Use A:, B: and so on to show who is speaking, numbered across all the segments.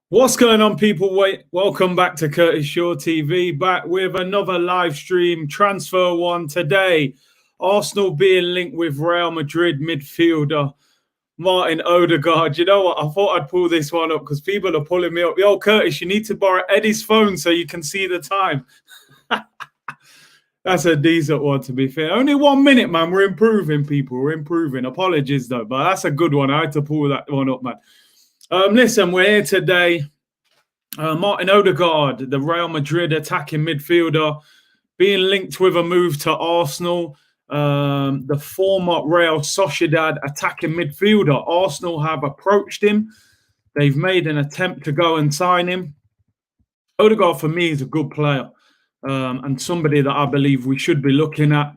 A: What's going on, people? Welcome back to Curtis Shaw TV, back with another live stream, Transfer One. Today, Arsenal being linked with Real Madrid midfielder Martin Odegaard. You know what? I thought I'd pull this one up because people are pulling me up. Yo, Curtis, you need to borrow Eddie's phone so you can see the time. That's a decent one, to be fair. Only 1 minute, man. We're improving, people. We're improving. Apologies, though, but that's a good one. I had to pull that one up, man. Listen, we're here today. Martin Odegaard, the Real Madrid attacking midfielder, being linked with a move to Arsenal. The former Real Sociedad attacking midfielder. Arsenal have approached him. They've made an attempt to go and sign him. Odegaard, for me, is a good player and somebody that I believe we should be looking at.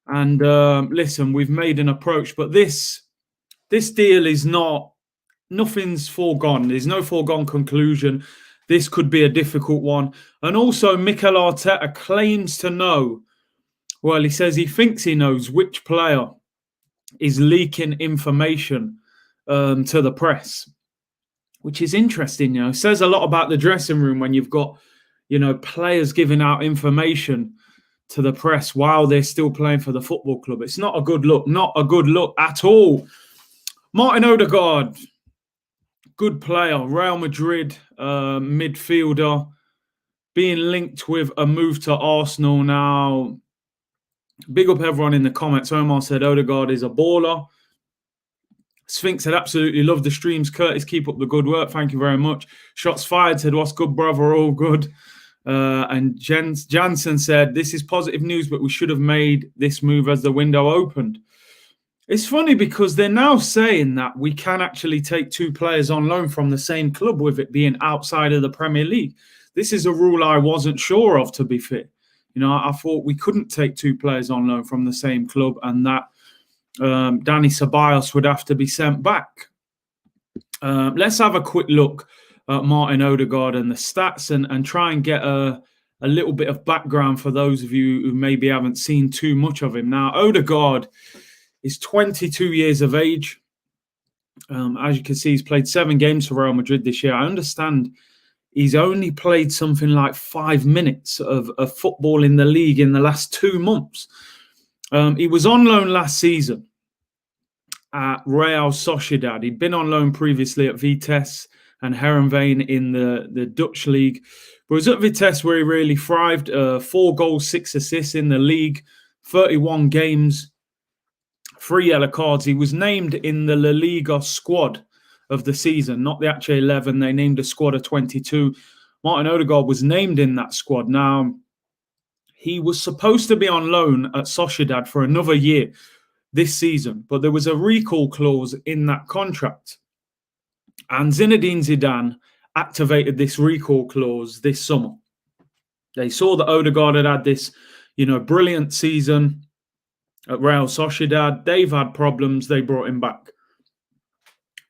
A: And listen, we've made an approach, but this deal is not... Nothing's foregone. There's no foregone conclusion. This could be a difficult one. And also, Mikel Arteta claims to know, well, he says he thinks he knows which player is leaking information to the press, which is interesting. You know, it says a lot about the dressing room when you've got, you know, players giving out information to the press while they're still playing for the football club. It's not a good look. Not a good look at all. Martin Odegaard, good player, Real Madrid midfielder, being linked with a move to Arsenal now. Big up everyone in the comments. Omar said Odegaard is a baller. Sphinx said absolutely love the streams. Curtis, keep up the good work. Thank you very much. Shots fired said, what's good, brother? All good. And Jansen said, this is positive news, but we should have made this move as the window opened. It's funny because they're now saying that we can actually take two players on loan from the same club with it being outside of the Premier League. This is a rule I wasn't sure of, to be fair. You know, I thought we couldn't take two players on loan from the same club and that Dani Ceballos would have to be sent back. Let's have a quick look at Martin Odegaard and the stats and try and get a little bit of background for those of you who maybe haven't seen too much of him. Now, Odegaard is 22 years of age. As you can see, he's played 7 games for Real Madrid this year. I understand he's only played something like 5 minutes of football in the league in the last 2 months. He was on loan last season at Real Sociedad. He'd been on loan previously at Vitesse and Heerenveen in the Dutch league. But it was at Vitesse where he really thrived. 4 goals, 6 assists in the league, 31 games. 3 yellow cards. He was named in the La Liga squad of the season, not the actual 11. They named a squad of 22. Martin Odegaard was named in that squad. Now, he was supposed to be on loan at Sociedad for another year this season, but there was a recall clause in that contract. And Zinedine Zidane activated this recall clause this summer. They saw that Odegaard had this, you know, brilliant season at Real Sociedad. They've had problems. They brought him back.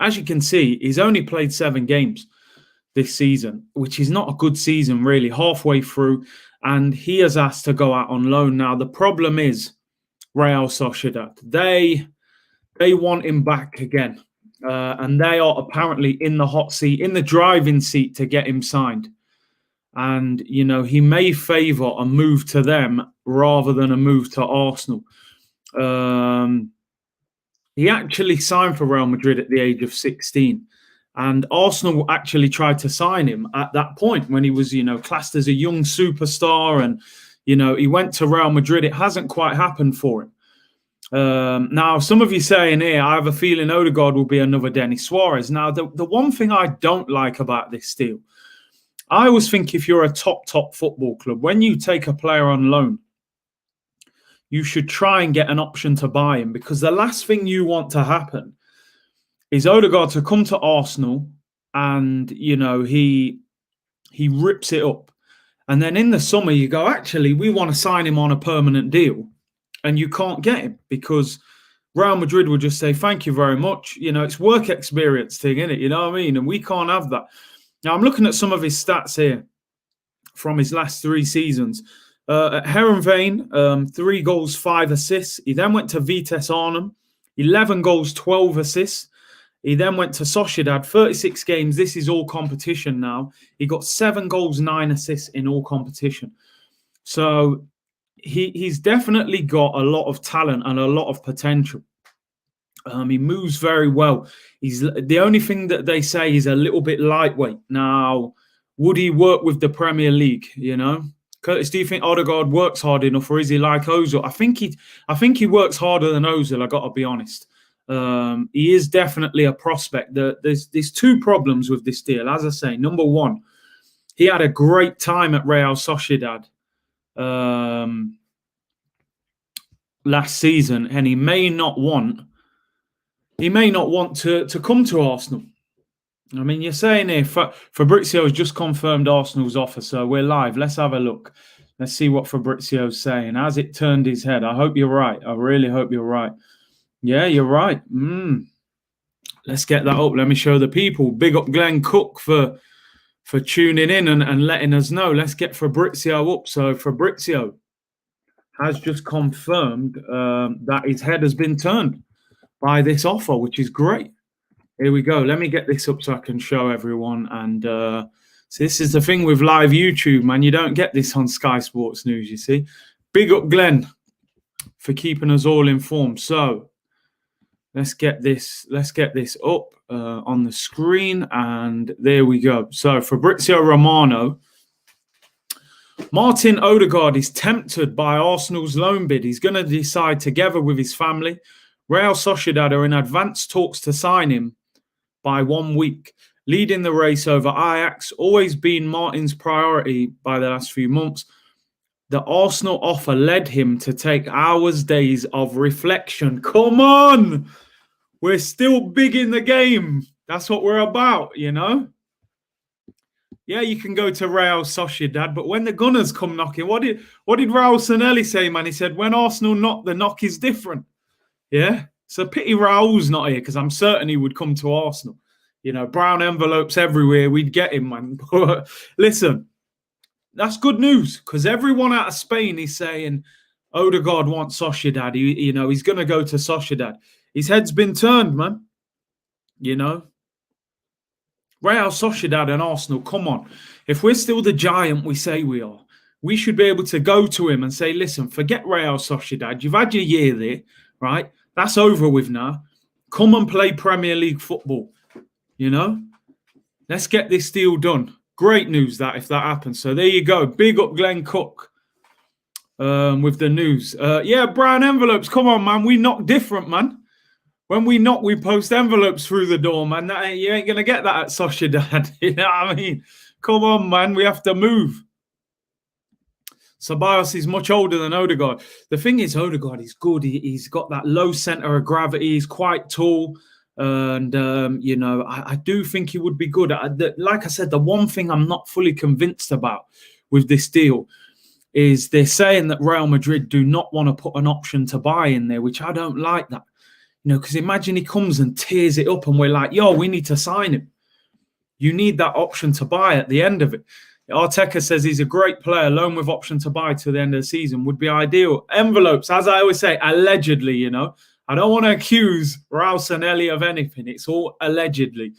A: As you can see, he's only played 7 games this season, which is not a good season, really, halfway through. And he has asked to go out on loan. Now, the problem is Real Sociedad. They want him back again. And they are apparently in the hot seat, in the driving seat to get him signed. And, you know, he may favour a move to them rather than a move to Arsenal. He actually signed for Real Madrid at the age of 16, and Arsenal actually tried to sign him at that point when he was, you know, classed as a young superstar, and, you know, he went to Real Madrid. It hasn't quite happened for him. Now, some of you saying here, I have a feeling Odegaard will be another Denis Suarez. Now, the one thing I don't like about this deal, I always think if you're a top football club, when you take a player on loan, you should try and get an option to buy him, because the last thing you want to happen is Odegaard to come to Arsenal and, you know, he rips it up. And then in the summer you go, actually, we want to sign him on a permanent deal, and you can't get him because Real Madrid would just say, thank you very much. You know, it's work experience thing, isn't it? You know what I mean? And we can't have that. Now, I'm looking at some of his stats here from his last 3 seasons. At Heerenveen, 3 goals, 5 assists. He then went to Vitesse Arnhem, 11 goals, 12 assists. He then went to Sociedad, 36 games. This is all competition now. He got 7 goals, 9 assists in all competition. So he's definitely got a lot of talent and a lot of potential. He moves very well. He's the only thing that they say is a little bit lightweight. Now, would he work with the Premier League? You know, Curtis, do you think Odegaard works hard enough, or is he like Ozil? I think he works harder than Ozil. I got to be honest. He is definitely a prospect. There's 2 problems with this deal. As I say, number one, he had a great time at Real Sociedad last season, and he may not want to come to Arsenal. I mean, you're saying here, Fabrizio has just confirmed Arsenal's offer, so we're live. Let's have a look. Let's see what Fabrizio's saying. Has it turned his head? I hope you're right. I really hope you're right. Yeah, you're right. Let's get that up. Let me show the people. Big up Glenn Cook for tuning in and letting us know. Let's get Fabrizio up. So Fabrizio has just confirmed that his head has been turned by this offer, which is great. Here we go. Let me get this up so I can show everyone. And so this is the thing with live YouTube, man. You don't get this on Sky Sports News, you see. Big up Glenn for keeping us all informed. So let's get this up on the screen, and there we go. So Fabrizio Romano, Martin Odegaard is tempted by Arsenal's loan bid. He's going to decide together with his family. Real Sociedad are in advanced talks to sign him by 1 week. Leading the race over Ajax, always been Martin's priority by the last few months. The Arsenal offer led him to take hours, days of reflection. Come on! We're still big in the game. That's what we're about, you know? Yeah, you can go to Real Sociedad, but when the Gunners come knocking, what did Raul Sanelli say, man? He said, when Arsenal knock, the knock is different. Yeah? It's a pity Raul's not here, because I'm certain he would come to Arsenal. You know, brown envelopes everywhere. We'd get him, man. But listen, that's good news, because everyone out of Spain is saying Odegaard wants Sociedad. He's going to go to Sociedad. His head's been turned, man. You know? Real Sociedad and Arsenal, come on. If we're still the giant we say we are, we should be able to go to him and say, listen, forget Real Sociedad. You've had your year there, right? That's over with now. Come and play Premier League football. You know? Let's get this deal done. Great news that if that happens. So there you go. Big up Glenn Cook with the news. Yeah, brown envelopes. Come on, man. We knock different, man. When we knock, we post envelopes through the door, man. You ain't going to get that at Sociedad. You know what I mean? Come on, man. We have to move. Ceballos is much older than Odegaard. The thing is, Odegaard is good. He's got that low centre of gravity. He's quite tall. And, I do think he would be good. Like I said, the one thing I'm not fully convinced about with this deal is they're saying that Real Madrid do not want to put an option to buy in there, which I don't like that. You know, because imagine he comes and tears it up and we're like, yo, we need to sign him. You need that option to buy at the end of it. Arteta says he's a great player. Loan with option to buy to the end of the season would be ideal. Envelopes, as I always say, allegedly, you know. I don't want to accuse Raul Sanelli of anything. It's all allegedly.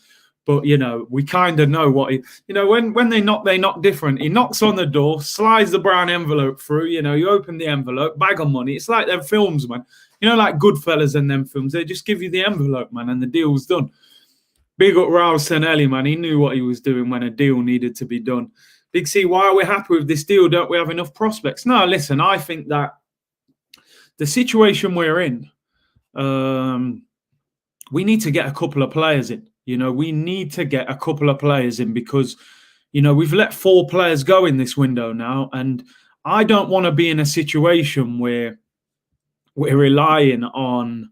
A: But, you know, we kind of know what he... You know, when they knock different. He knocks on the door, slides the brown envelope through. You know, you open the envelope, bag of money. It's like them films, man. You know, like Goodfellas and them films. They just give you the envelope, man, and the deal's done. Big up Raul Sanelli, man. He knew what he was doing when a deal needed to be done. Big C, why are we happy with this deal? Don't we have enough prospects? No, listen, I think that the situation we're in, we need to get a couple of players in. You know, we need to get a couple of players in because, you know, we've let 4 players go in this window now. And I don't want to be in a situation where we're relying on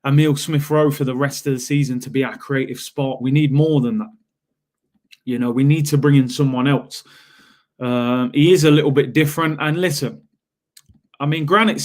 A: Emile Smith-Rowe for the rest of the season to be our creative spot. We need more than that. You know, we need to bring in someone else. He is a little bit different. And listen, I mean, Real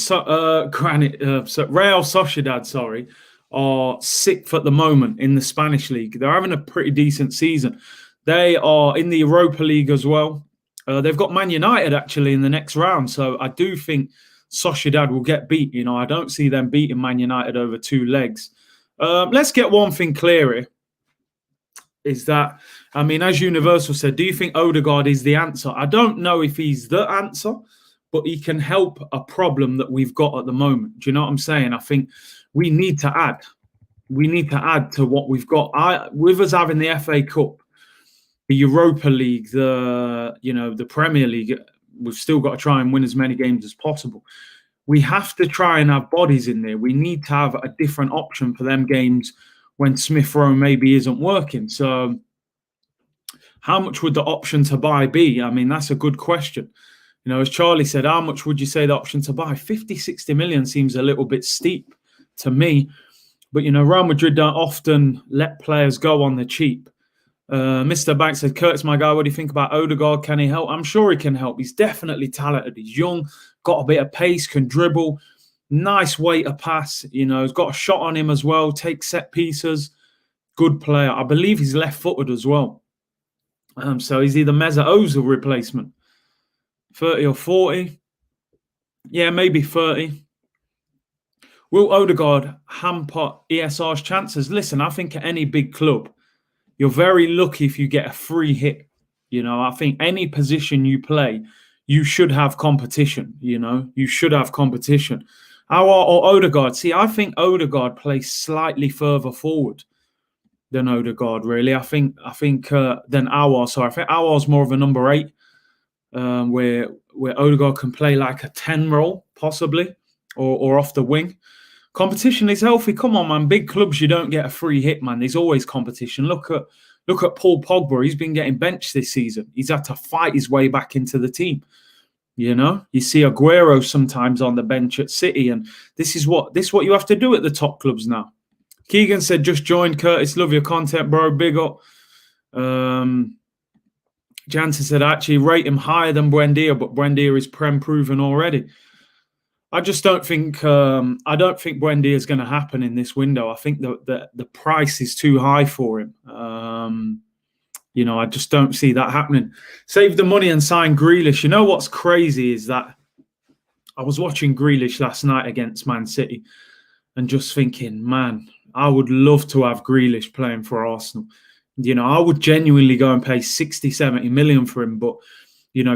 A: Sociedad, are 6th at the moment in the Spanish league. They're having a pretty decent season. They are in the Europa League as well. They've got Man United actually in the next round. So I do think Sociedad will get beat. I don't see them beating Man United over 2 legs. Let's get one thing clear here. Is that, as Universal said, do you think Odegaard is the answer? I don't know if he's the answer, but he can help a problem that we've got at the moment. Do you know what I'm saying? I think we need to add. We need to add to what we've got. With us having the FA Cup, the Europa League, the Premier League, we've still got to try and win as many games as possible. We have to try and have bodies in there. We need to have a different option for them games when Smith Rowe maybe isn't working. So how much would the option to buy be? That's a good question. As Charlie said, how much would you say the option to buy? 50, 60 million seems a little bit steep to me. But, Real Madrid don't often let players go on the cheap. Mr. Banks said, Curtis, my guy, what do you think about Odegaard? Can he help? I'm sure he can help. He's definitely talented. He's young, got a bit of pace, can dribble. Nice way to pass, he's got a shot on him as well, takes set pieces, good player. I believe he's left-footed as well. So he's either Mesut Ozil replacement, 30 or 40. Yeah, maybe 30. Will Odegaard hamper ESR's chances? Listen, I think at any big club, you're very lucky if you get a free hit. I think any position you play, you should have competition, You should have competition. Aouar or Odegaard? See, I think Odegaard plays slightly further forward than Odegaard, really. I think than Aouar. So I think Aouar's more of a number 8, where Odegaard can play like a 10 role, possibly, or off the wing. Competition is healthy. Come on, man. Big clubs, you don't get a free hit, man. There's always competition. Look at Paul Pogba. He's been getting benched this season. He's had to fight his way back into the team. You see Aguero sometimes on the bench at City, and this is what you have to do at the top clubs now. Keegan said, just joined. Curtis, love your content, bro. Big up. Jansen said, I actually rate him higher than Buendia, but Buendia is Prem proven already. I just don't think Buendia is going to happen in this window. I think the price is too high for him. I just don't see that happening. Save the money and sign Grealish. What's crazy is that I was watching Grealish last night against Man City and just thinking, man, I would love to have Grealish playing for Arsenal. I would genuinely go and pay 60, 70 million for him. But,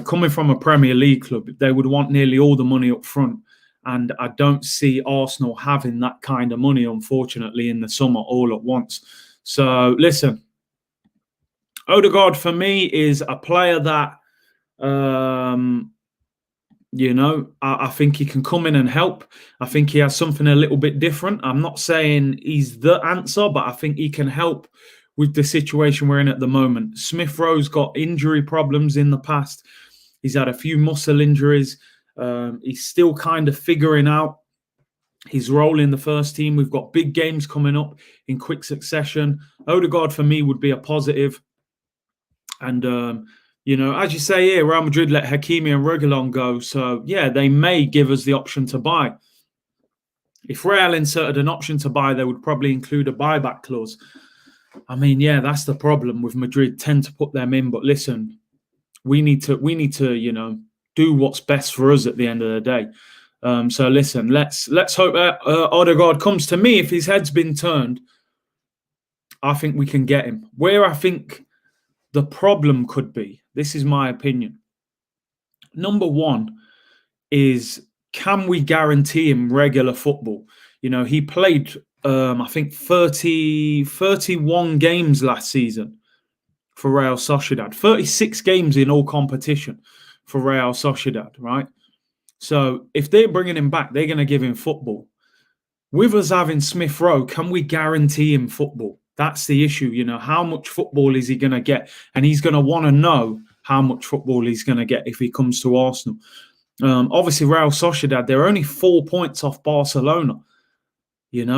A: coming from a Premier League club, they would want nearly all the money up front. And I don't see Arsenal having that kind of money, unfortunately, in the summer all at once. So, listen, Odegaard for me is a player that, I think he can come in and help. I think he has something a little bit different. I'm not saying he's the answer, but I think he can help with the situation we're in at the moment. Smith Rowe's got injury problems in the past. He's had a few muscle injuries. He's still kind of figuring out his role in the first team. We've got big games coming up in quick succession. Odegaard for me would be a positive. And, as you say here, Real Madrid let Hakimi and Reguilon go. So, yeah, they may give us the option to buy. If Real inserted an option to buy, they would probably include a buyback clause. That's the problem with Madrid, tend to put them in. But listen, we need to, do what's best for us at the end of the day. So listen, let's hope that Odegaard comes to me. If his head's been turned, I think we can get him. Where I think the problem could be, this is my opinion. Number one is, can we guarantee him regular football? He played, I think, 31 games last season for Real Sociedad. 36 games in all competition for Real Sociedad, right? So if they're bringing him back, they're going to give him football. With us having Smith Rowe, can we guarantee him football? That's the issue. How much football is he going to get? And he's going to want to know how much football he's going to get if he comes to Arsenal. Obviously, Real Sociedad, they're only 4 points off Barcelona.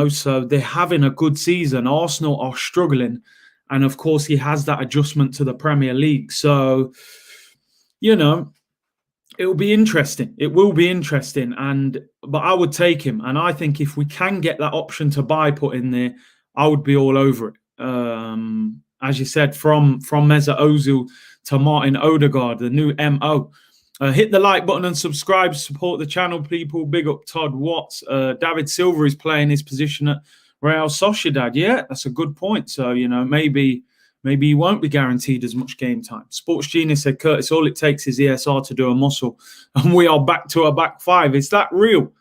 A: So they're having a good season. Arsenal are struggling. And, of course, he has that adjustment to the Premier League. So, it will be interesting. It will be interesting. But I would take him. And I think if we can get that option to buy put in there, I would be all over it. as you said, from Mesut Ozil to Martin Odegaard, the new MO. Hit the like button and subscribe. Support the channel, people. Big up Todd Watts. David Silva is playing his position at Real Sociedad. Yeah, that's a good point. So, maybe he won't be guaranteed as much game time. Sports Genius said, Curtis, all it takes is ESR to do a muscle. And we are back to a back five. Is that real?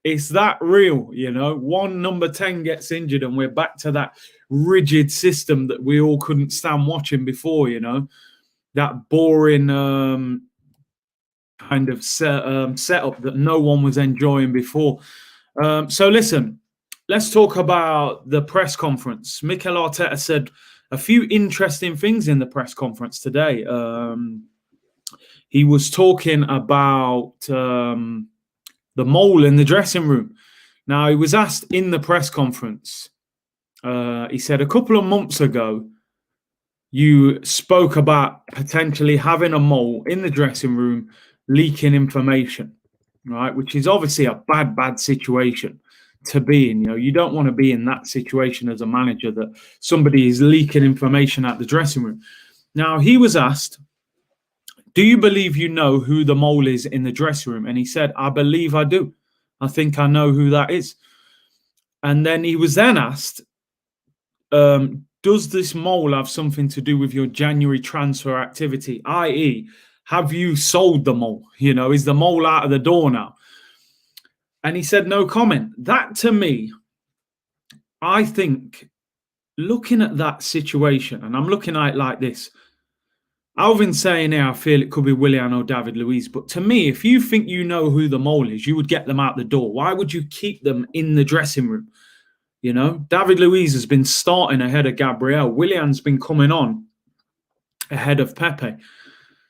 A: It's that real, One number 10 gets injured and we're back to that rigid system that we all couldn't stand watching before, That boring kind of setup that no one was enjoying before. So listen, let's talk about the press conference. Mikel Arteta said a few interesting things in the press conference today. He was talking about the mole in the dressing room. Now, he was asked in the press conference, he said, a couple of months ago, you spoke about potentially having a mole in the dressing room leaking information, right? Which is obviously a bad situation to be in. You don't want to be in that situation as a manager, that somebody is leaking information out the dressing room. Now, he was asked, do you believe you know who the mole is in the dressing room? And he said, I believe I do. I think I know who that is. And then he was then asked, does this mole have something to do with your January transfer activity? I.e., have you sold the mole? Is the mole out of the door now? And he said, no comment. That, to me, I think, looking at that situation, and I'm looking at it like this, Alvin's saying here, I feel it could be Willian or David Luiz. But to me, if you think you know who the mole is, you would get them out the door. Why would you keep them in the dressing room? David Luiz has been starting ahead of Gabriel. Willian's been coming on ahead of Pepe.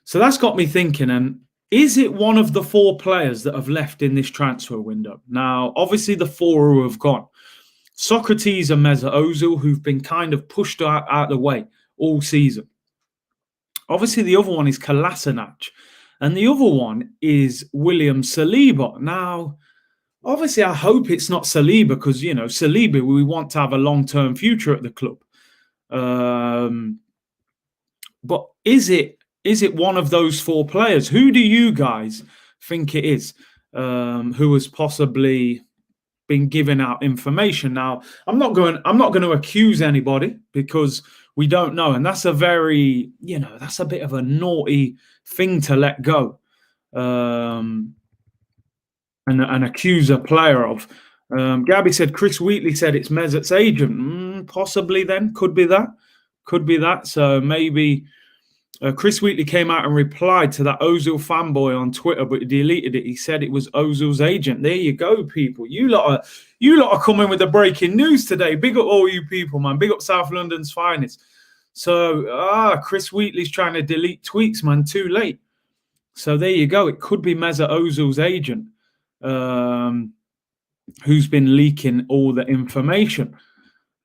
A: So that's got me thinking, and is it one of the four players that have left in this transfer window? Now, obviously the four who have gone. Socrates and Mesut Ozil, who've been kind of pushed out of the way all season. Obviously, the other one is Kolasinac, and the other one is William Saliba. Now, obviously, I hope it's not Saliba because, Saliba, we want to have a long-term future at the club. But is it one of those four players? Who do you guys think it is who has possibly been giving out information? Now, I'm not going to accuse anybody because we don't know, and that's a very, that's a bit of a naughty thing to let go and accuse a player of. Gabby said Chris Wheatley said it's Mesut's agent. Possibly, then could be that. So maybe. Chris Wheatley came out and replied to that Ozil fanboy on Twitter, but he deleted it. He said it was Ozil's agent. There you go, people. You lot are coming with the breaking news today. Big up all you people, man. Big up South London's finest. So, Chris Wheatley's trying to delete tweets, man. Too late. So there you go. It could be Mesut Ozil's agent who's been leaking all the information.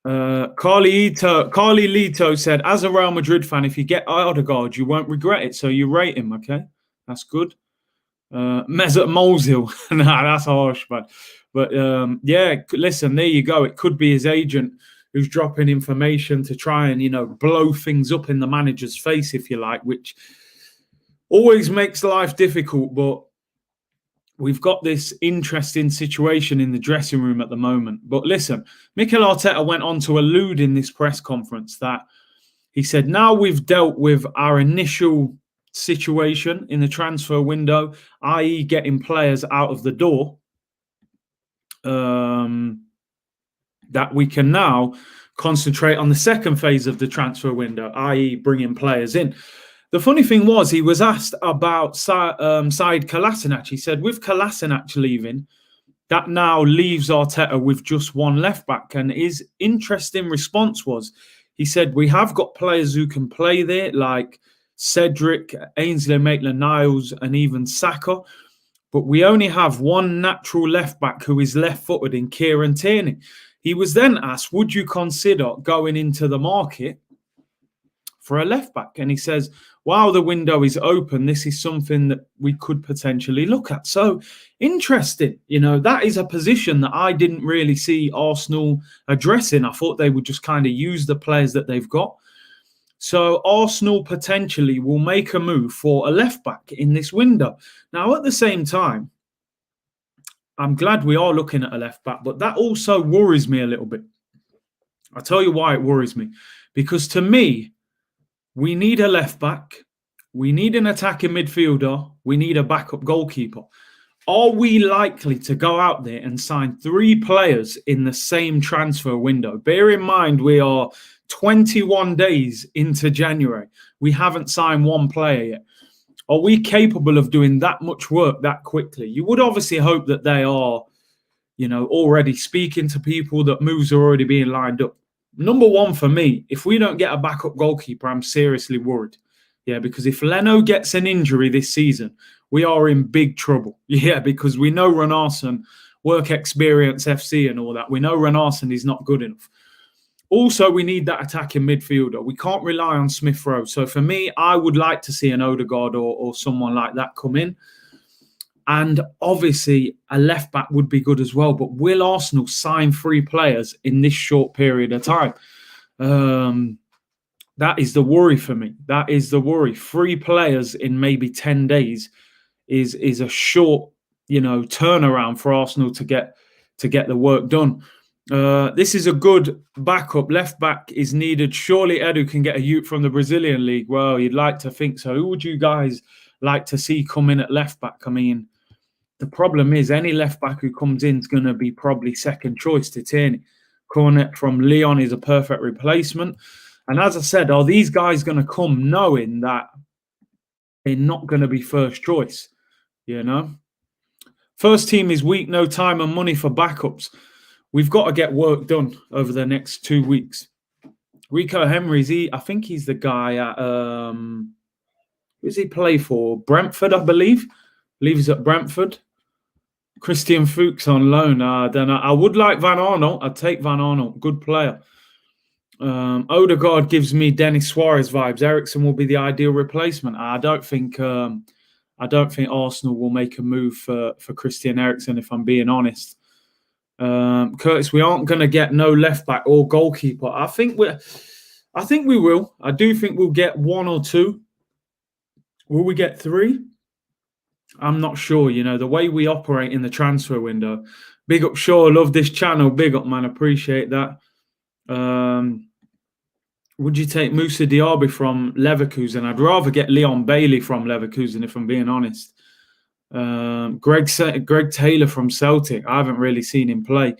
A: Carly Lito said, as a Real Madrid fan, if you get Odegaard, you won't regret it. So you rate him, okay? That's good. Mesut Ozil. Nah, that's harsh, man. But yeah, listen, there you go. It could be his agent who's dropping information to try and, blow things up in the manager's face, if you like, which always makes life difficult. But we've got this interesting situation in the dressing room at the moment. But listen, Mikel Arteta went on to allude in this press conference that he said, now we've dealt with our initial situation in the transfer window, i.e. getting players out of the door, that we can now concentrate on the second phase of the transfer window, i.e. bringing players in. The funny thing was, he was asked about Said Kolasinac. He said, with Kolasinac leaving, that now leaves Arteta with just one left back. And his interesting response was, he said, we have got players who can play there, like Cedric, Ainsley Maitland-Niles, and even Saka. But we only have one natural left back who is left-footed in Kieran Tierney. He was then asked, would you consider going into the market for a left back? And he says, while the window is open, this is something that we could potentially look at. So interesting. That is a position that I didn't really see Arsenal addressing. I thought they would just kind of use the players that they've got. So Arsenal potentially will make a move for a left-back in this window. Now, at the same time, I'm glad we are looking at a left-back, but that also worries me a little bit. I'll tell you why it worries me. Because to me, we need a left-back, we need an attacking midfielder, we need a backup goalkeeper. Are we likely to go out there and sign 3 players in the same transfer window? Bear in mind, we are 21 days into January. We haven't signed 1 player yet. Are we capable of doing that much work that quickly? You would obviously hope that they are, already speaking to people, that moves are already being lined up. Number one for me, if we don't get a backup goalkeeper, I'm seriously worried. Yeah, because if Leno gets an injury this season, we are in big trouble. Yeah, because we know Renarsson, work experience FC and all that. We know Renarsson is not good enough. Also, we need that attacking midfielder. We can't rely on Smith Rowe. So for me, I would like to see an Odegaard or someone like that come in. And obviously, a left-back would be good as well. But will Arsenal sign 3 players in this short period of time? That is the worry for me. That is the worry. 3 players in maybe 10 days is a short, turnaround for Arsenal to get the work done. This is a good backup. Left back is needed. Surely Edu can get a youth from the Brazilian league. Well, you'd like to think so. Who would you guys like to see come in at left back? I mean, the problem is any left back who comes in is going to be probably second choice to Tierney. Cornet from Lyon is a perfect replacement. And as I said, are these guys going to come knowing that they're not going to be first choice? First team is weak, no time and money for backups. We've got to get work done over the next 2 weeks. Rico Henry, I think he's the guy at, who does he play for? Brentford, I believe. I believe he's at Brentford. Christian Fuchs on loan. I would like Van Arnold. I'd take Van Arnold. Good player. Odegaard gives me Denis Suarez vibes. Eriksen will be the ideal replacement. I don't think Arsenal will make a move for Christian Eriksen, if I'm being honest. Curtis, we aren't going to get no left back or goalkeeper. I think we will. I do think we'll get 1 or 2. Will we get 3? I'm not sure. The way we operate in the transfer window. Big up, Shaw. Love this channel. Big up, man. Appreciate that. Would you take Moussa Diaby from Leverkusen? I'd rather get Leon Bailey from Leverkusen, if I'm being honest. Greg Taylor from Celtic. I haven't really seen him play.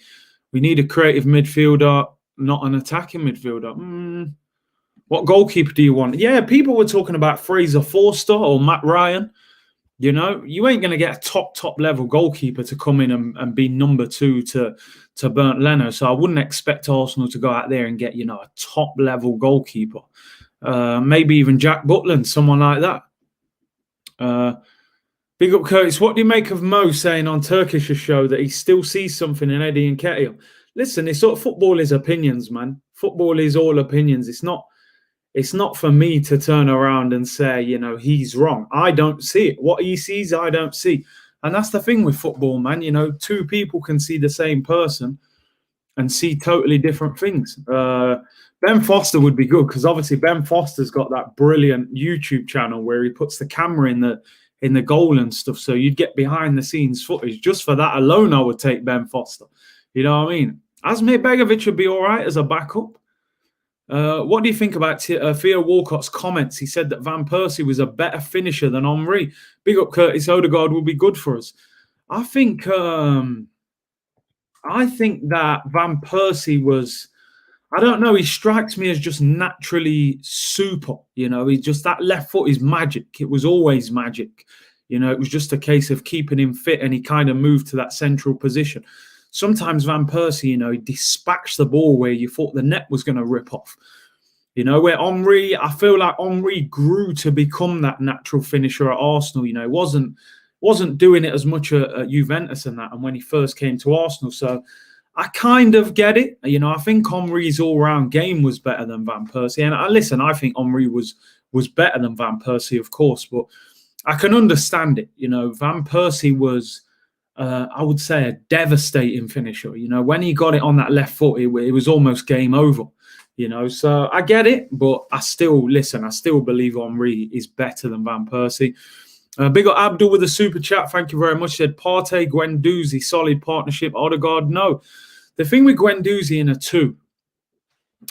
A: We need a creative midfielder, not an attacking midfielder. What goalkeeper do you want? Yeah, people were talking about Fraser Forster or Matt Ryan. You ain't going to get a top level goalkeeper to come in and be number 2 to Bernd Leno. So I wouldn't expect Arsenal to go out there and get, a top level goalkeeper. Maybe even Jack Butland, someone like that. Big up, Curtis. What do you make of Mo saying on Turkish's show that he still sees something in Eddie Nketiah? Listen, football is opinions, man. Football is all opinions. It's not for me to turn around and say, he's wrong. I don't see it. What he sees, I don't see. And that's the thing with football, man. 2 people can see the same person and see totally different things. Ben Foster would be good because obviously Ben Foster's got that brilliant YouTube channel where he puts the camera in the goal and stuff. So you'd get behind the scenes footage. Just for that alone, I would take Ben Foster. You know what I mean? Asmir Begovic would be all right as a backup. What do you think about Theo Walcott's comments? He said that Van Persie was a better finisher than Henry. Big up, Curtis. Odegaard will be good for us. I think that Van Persie was, I don't know, he strikes me as just naturally super. He's just, that left foot is magic. It was always magic. It was just a case of keeping him fit and he kind of moved to that central position. Sometimes Van Persie, he dispatched the ball where you thought the net was going to rip off. Where Henry, I feel like Henry grew to become that natural finisher at Arsenal. He wasn't doing it as much at Juventus and that, and when he first came to Arsenal. So I kind of get it. I think Henry's all-round game was better than Van Persie. And I think Henry was better than Van Persie, of course, but I can understand it. Van Persie was, I would say, a devastating finisher. When he got it on that left foot, it was almost game over. So I get it, but I still believe Henry is better than Van Persie. Big up Abdul with a super chat. Thank you very much. Said Partey, Guendouzi, solid partnership. Odegaard, no. The thing with Guendouzi in a 2,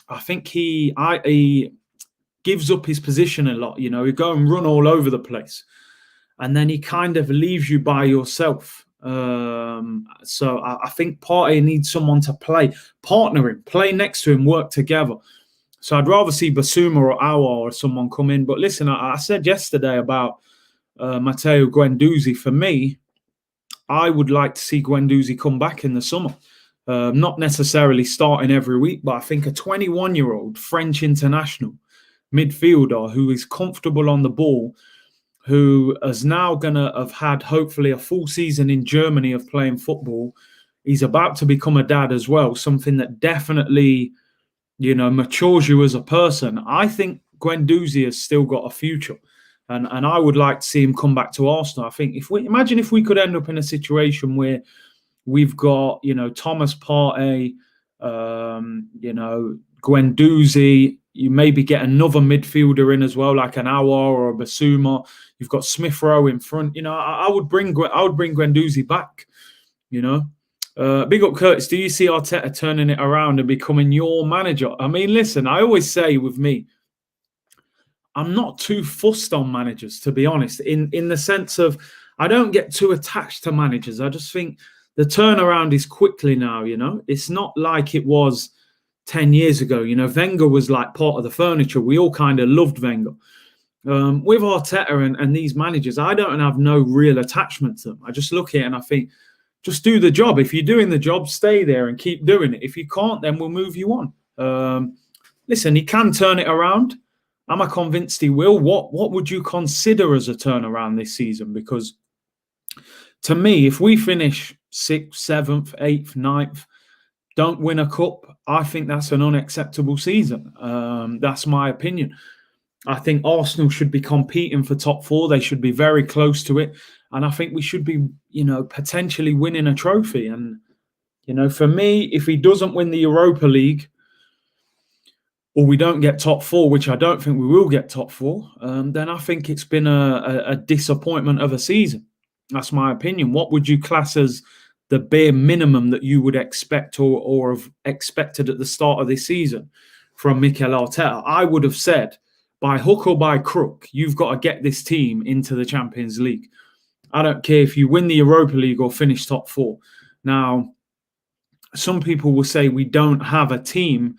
A: I think he gives up his position a lot. He go and run all over the place, and then he kind of leaves you by yourself. So I think Partey needs someone to partner him, play next to him, work together. So I'd rather see Basuma or Aouar or someone come in. But listen, I said yesterday about Matteo Guendouzi. For me, I would like to see Guendouzi come back in the summer. Not necessarily starting every week, but I think a 21-year-old French international midfielder who is comfortable on the ball, who is now going to have had hopefully a full season in Germany of playing football. He's about to become a dad as well, something that definitely, matures you as a person. I think Guendouzi has still got a future. And I would like to see him come back to Arsenal. I think if we could end up in a situation where we've got, Thomas Partey, Guendouzi, you maybe get another midfielder in as well, like an Aouar or a Basuma. You've got Smith Rowe in front. I would bring Guendouzi back. Big up Curtis. Do you see Arteta turning it around and becoming your manager? I mean, listen, I always say with me, I'm not too fussed on managers, to be honest, in the sense of I don't get too attached to managers. I just think the turnaround is quickly now, It's not like it was 10 years ago. Wenger was like part of the furniture. We all kind of loved Wenger. With Arteta and these managers, I don't have no real attachment to them. I just look at it and I think, just do the job. If you're doing the job, stay there and keep doing it. If you can't, then we'll move you on. Listen, he can turn it around. Am I convinced he will? What would you consider as a turnaround this season? Because to me, if we finish 6th, 7th, 8th, 9th, don't win a cup, I think that's an unacceptable season. That's my opinion. I think Arsenal should be competing for top 4. They should be very close to it. And I think we should be, potentially winning a trophy. And, for me, if he doesn't win the Europa League, or we don't get top 4, which I don't think we will get top 4, then I think it's been a disappointment of a season. That's my opinion. What would you class as the bare minimum that you would expect or have expected at the start of this season from Mikel Arteta? I would have said, by hook or by crook, you've got to get this team into the Champions League. I don't care if you win the Europa League or finish top 4. Now, some people will say we don't have a team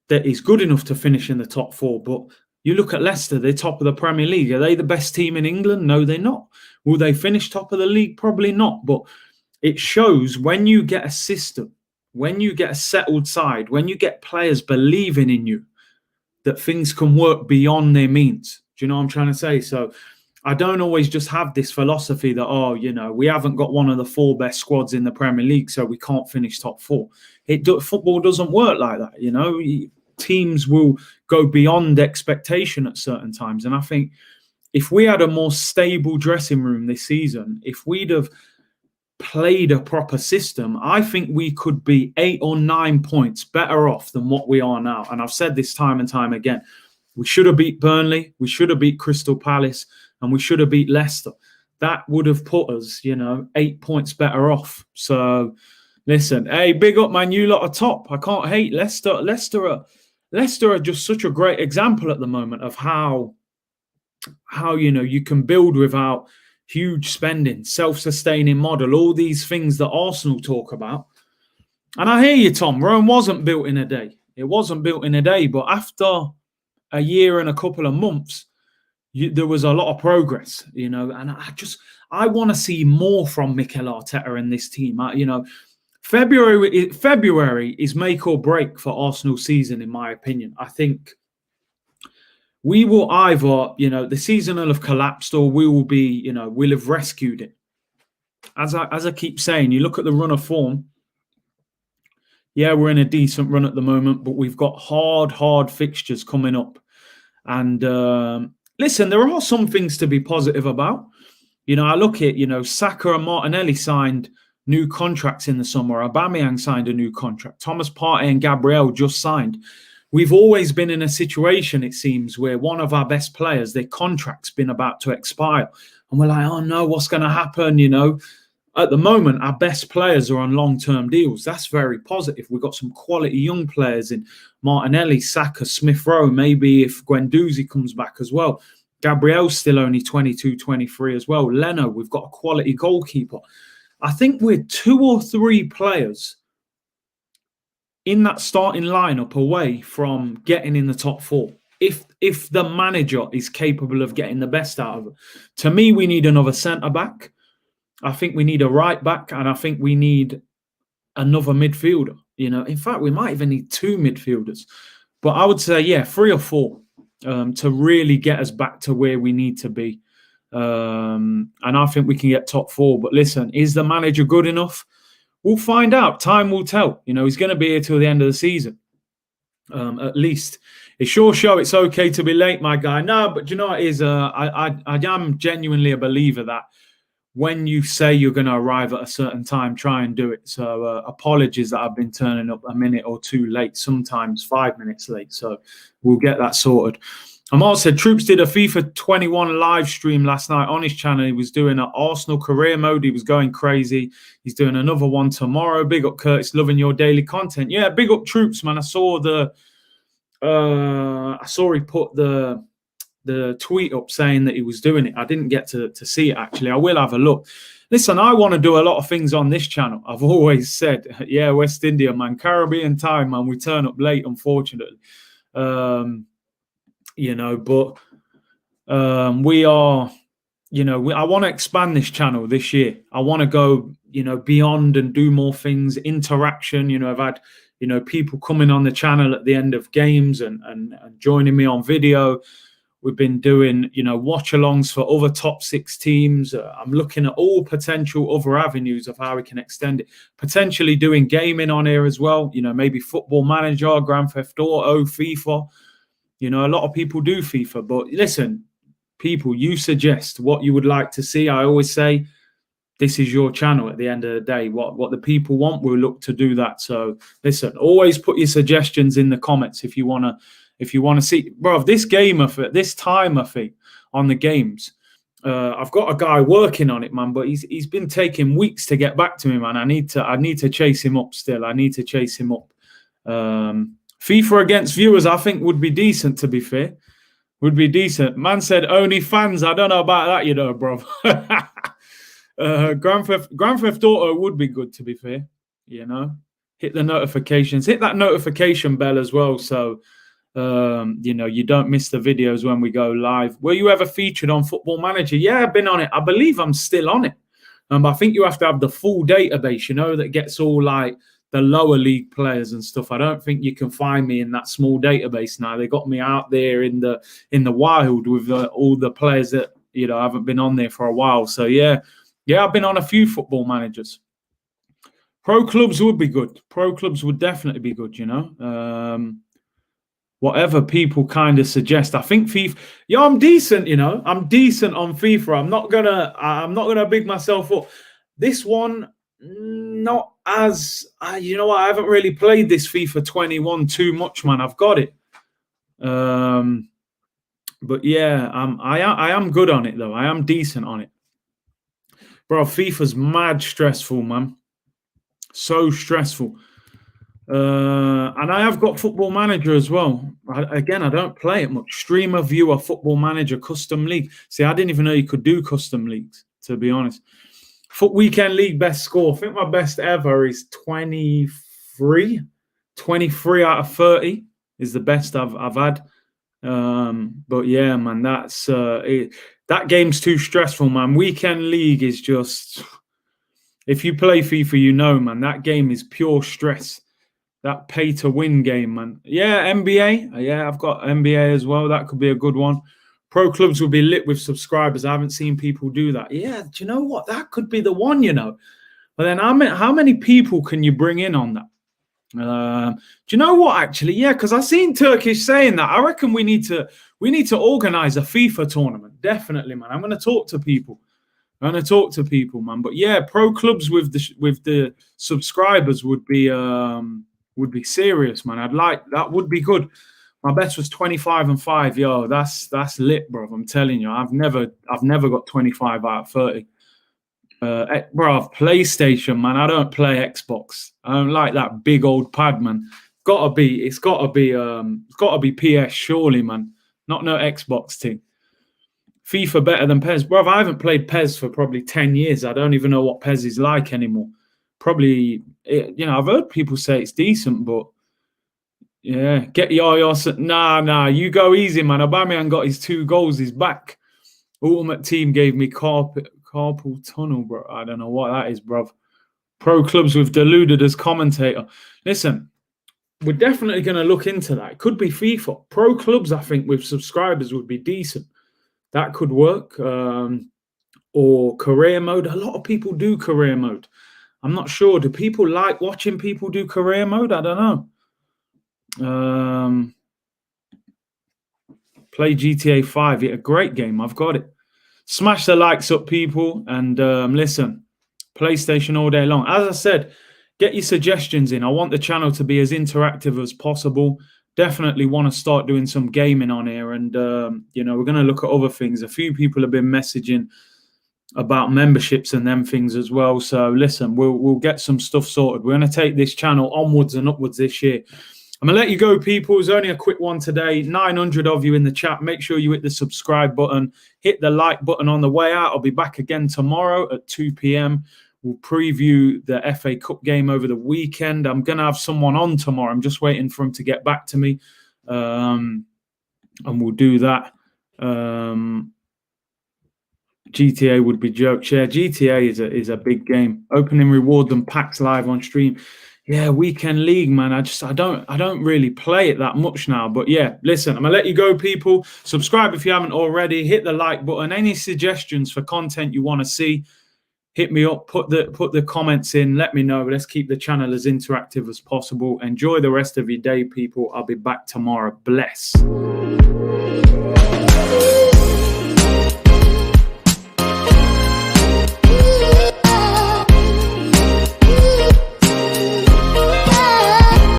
A: that is good enough to finish in the top 4. But you look at Leicester, they're top of the Premier League. Are they the best team in England? No, they're not. Will they finish top of the league? Probably not. But it shows when you get a system, when you get a settled side, when you get players believing in you, that things can work beyond their means. Do you know what I'm trying to say? So I don't always just have this philosophy that, we haven't got one of the 4 best squads in the Premier League, so we can't finish top 4. Football doesn't work like that, Teams will go beyond expectation at certain times. And I think if we had a more stable dressing room this season, if we'd have played a proper system, I think we could be 8 or 9 points better off than what we are now. And I've said this time and time again. We should have beat Burnley. We should have beat Crystal Palace. And we should have beat Leicester. That would have put us, 8 points better off. So, listen, hey, big up, man. You lot are top. I can't hate Leicester. Leicester are just such a great example at the moment of how you can build without huge spending, self-sustaining model, all these things that Arsenal talk about. And I hear you, Tom. Rome wasn't built in a day. It wasn't built in a day. But after a year and a couple of months, there was a lot of progress, and I want to see more from Mikel Arteta and this team. February is make or break for Arsenal season, in my opinion. I think we will either, the season will have collapsed, or we will be, we'll have rescued it. As I keep saying, you look at the run of form. Yeah, we're in a decent run at the moment, but we've got hard fixtures coming up. And listen, there are some things to be positive about. I look at, Saka and Martinelli signed new contracts in the summer. Aubameyang signed a new contract. Thomas Partey and Gabriel just signed. we've always been in a situation, it seems, where one of our best players, their contract's been about to expire. And we're like, oh no, what's going to happen? You know, at the moment, our best players are on long-term deals. That's very positive. We've got some quality young players in Martinelli, Saka, Smith-Rowe, maybe if Guendouzi comes back as well. Gabriel's still only 22, 23 as well. Leno, we've got a quality goalkeeper. I think we're 2 or 3 players in that starting lineup away from getting in the top 4. If the manager is capable of getting the best out of it. To me, we need another centre-back. I think we need a right-back, and I think we need another midfielder. You know, in fact, we might even need 2 midfielders. But I would say, yeah, 3 or 4 to really get us back to where we need to be. And I think we can get top 4. But listen, is the manager good enough? We'll find out. Time will tell. You know, he's going to be here till the end of the season, at least. It's sure show it's okay to be late, my guy. No, but you know what it is? I am genuinely a believer that when you say you're going to arrive at a certain time, try and do it. So apologies that I've been turning up a minute or 2 late, sometimes 5 minutes late. So we'll get that sorted. Amal said, Troops did a FIFA 21 live stream last night on his channel. He was doing an Arsenal career mode. He was going crazy. He's doing another one tomorrow. Big up, Curtis. Loving your daily content. Yeah, big up, Troops, man. I saw he put the tweet up saying that he was doing it. I didn't get to see it, actually. I will have a look. Listen, I want to do a lot of things on this channel. I've always said, yeah, West India, man, Caribbean time, man. We turn up late, unfortunately. You know, but we are, you know, I want to expand this channel this year. I want to go, you know, beyond and do more things, interaction. You know, I've had, you know, people coming on the channel at the end of games and joining me on video. We've been doing, you know, watch-alongs for other top 6 teams. I'm looking at all potential other avenues of how we can extend it. Potentially doing gaming on here as well. You know, maybe Football Manager, Grand Theft Auto, FIFA. You know, a lot of people do FIFA. But listen, people, you suggest what you would like to see. I always say, this is your channel at the end of the day. What the people want, we'll look to do that. So listen, always put your suggestions in the comments if you want to see. Bro, this timer thing on the games, I've got a guy working on it, man, but he's been taking weeks to get back to me, man. I need to chase him up still. I need to chase him up. FIFA against viewers, I think, would be decent, to be fair. Would be decent. Man said only fans. I don't know about that, you know, bro. Grand Theft Auto would be good, to be fair. You know, hit the notifications. Hit that notification bell as well, so you know, you don't miss the videos when we go live. Were you ever featured on Football Manager? Yeah, I've been on it. I believe I'm still on it. I think you have to have the full database, you know, that gets all like the lower league players and stuff. I don't think you can find me in that small database now. They got me out there in the wild with all the players that, you know, haven't been on there for a while. So yeah, I've been on a few Football Managers. Pro clubs would be good. Pro clubs would definitely be good, you know. Whatever people kind of suggest. I think FIFA, yeah, I'm decent, you know. I'm decent on FIFA. I'm not gonna big myself up. This one, not as you know what, I haven't really played this FIFA 21 too much, man. I've got it. But yeah, I am good on it though. I am decent on it. Bro, FIFA's mad stressful, man. So stressful. And I have got Football Manager as well. I don't play it much. Streamer, viewer, Football Manager, custom league. See, I didn't even know you could do custom leagues, to be honest. Foot Weekend League best score. I think my best ever is 23. 23 out of 30 is the best I've had. But yeah, man, that's that game's too stressful, man. Weekend League is just, if you play FIFA, you know, man, that game is pure stress. That pay-to-win game, man. Yeah, NBA. Yeah, I've got NBA as well. That could be a good one. Pro clubs will be lit with subscribers. I haven't seen people do that. Yeah, do you know what? That could be the one, you know. But then how many people can you bring in on that? Do you know what, actually? Yeah, because I've seen Turkish saying that. I reckon we need to organize a FIFA tournament. Definitely, man. I'm going to talk to people. Man. But yeah, pro clubs with the subscribers would be would be serious, man. That would be good. My best was 25 and 5. Yo, that's lit, bro. I'm telling you, I've never got 25 out of 30. Bro, PlayStation, man. I don't play Xbox. I don't like that big old pad, man. It's gotta be PS, surely, man. Not no Xbox thing. FIFA better than PES, bro. I haven't played PES for probably 10 years. I don't even know what PES is like anymore. Probably, I've heard people say it's decent, but yeah, get your nah. You go easy, man. Aubameyang got his 2 goals. He's back. Ultimate Team gave me carpal tunnel, bro. I don't know what that is, bro. Pro clubs with deluded as commentator. Listen, we're definitely going to look into that. It could be FIFA. Pro clubs, I think, with subscribers would be decent. That could work. Or career mode. A lot of people do career mode. I'm not sure. Do people like watching people do career mode? I don't know. Play GTA 5. Yeah, a great game. I've got it. Smash the likes up, people. And listen, PlayStation all day long. As I said, get your suggestions in. I want the channel to be as interactive as possible. Definitely want to start doing some gaming on here. And, we're going to look at other things. A few people have been messaging about memberships and them things as well. So, listen, we'll get some stuff sorted. We're going to take this channel onwards and upwards this year. I'm going to let you go, people. It's only a quick one today. 900 of you in the chat. Make sure you hit the subscribe button. Hit the like button on the way out. I'll be back again tomorrow at 2 p.m. We'll preview the FA Cup game over the weekend. I'm going to have someone on tomorrow. I'm just waiting for him to get back to me. And we'll do that. GTA would be jokes. Yeah, GTA is a big game. Opening reward and packs live on stream. Yeah, weekend league, man. I don't really play it that much now. But yeah, listen, I'm gonna let you go, people. Subscribe if you haven't already. Hit the like button. Any suggestions for content you want to see, hit me up. Put the comments in. Let me know. Let's keep the channel as interactive as possible. Enjoy the rest of your day, people. I'll be back tomorrow. Bless.